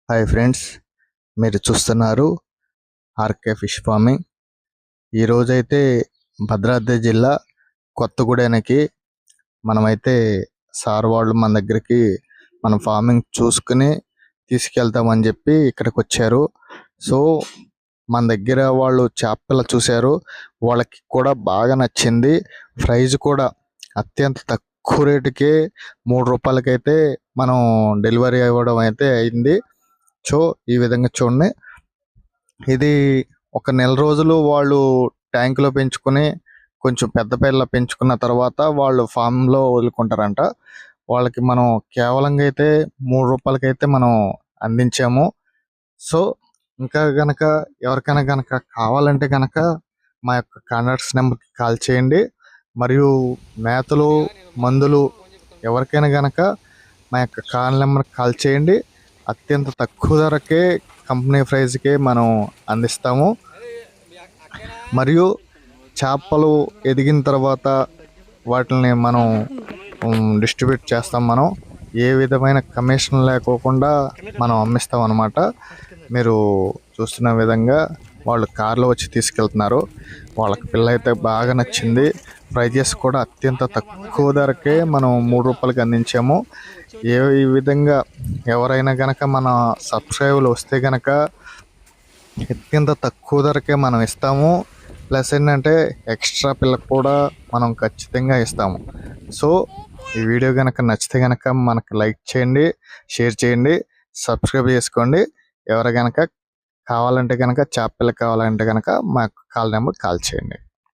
Hi friends, మీరు చూస్తున్నారు RK fish farming. ఈరోజైతే భద్రాద్రి జిల్లా కొత్తగూడెనికి మనమైతే సార్ వాళ్ళు మన దగ్గరికి మన ఫార్మింగ్ చూసుకుని తీసుకెళ్తామని చెప్పి ఇక్కడికి వచ్చారు. సో మన దగ్గర వాళ్ళు చేపలు చూశారు, వాళ్ళకి కూడా బాగా నచ్చింది. ప్రైజ్ కూడా అత్యంత తక్కువ రేటుకే 3 రూపాయలకైతే మనం డెలివరీ ఇవ్వడం అయితే అయింది. సో ఈ విధంగా చూడండి, ఇది ఒక నెల రోజులు వాళ్ళు ట్యాంకులో పెంచుకొని కొంచెం పెద్ద పేర్ల పెంచుకున్న తర్వాత వాళ్ళు ఫామ్లో వదులుకుంటారంట. వాళ్ళకి మనం కేవలంగా అయితే 3 రూపాయలకైతే మనం అందించాము. సో ఇంకా గనక ఎవరికైనా గనక కావాలంటే గనక మా యొక్క కాంటాక్ట్స్ నెంబర్కి కాల్ చేయండి. మరియు మేతలు మందులు ఎవరికైనా గనక మా యొక్క కాల్ నెంబర్కి కాల్ చేయండి. అత్యంత తక్కువ ధరకే కంపెనీ ప్రైజ్కే మనం అందిస్తాము. మరియు చేపలు ఎదిగిన తర్వాత వాటిని మనం డిస్ట్రిబ్యూట్ చేస్తాం. మనం ఏ విధమైన కమిషన్ లేకోకుండా మనం అమ్మిస్తాం అన్నమాట. మీరు చూస్తున్న విధంగా వాళ్ళు కార్లో వచ్చి తీసుకెళ్తున్నారు. వాళ్ళకి పిల్ల అయితే బాగా నచ్చింది. ప్రైజెస్ కూడా అత్యంత తక్కువ ధరకే మనం 3 రూపాయలకి అందించాము. ఈ విధంగా ఎవరైనా గనక మన సబ్స్క్రైబర్లు వస్తే గనక అత్యంత తక్కువ ధరకే మనం ఇస్తాము. ప్లస్ ఏంటంటే ఎక్స్ట్రా పిల్లకు కూడా మనం ఖచ్చితంగా ఇస్తాము. సో ఈ వీడియో కనుక నచ్చితే కనుక మనకు లైక్ చేయండి, షేర్ చేయండి, సబ్స్క్రైబ్ చేసుకోండి. ఎవరు కనుక కావాలంటే కనుక చేప పిల్ల కావాలంటే కనుక మాకు కాల్ నెంబర్ కాల్ చేయండి.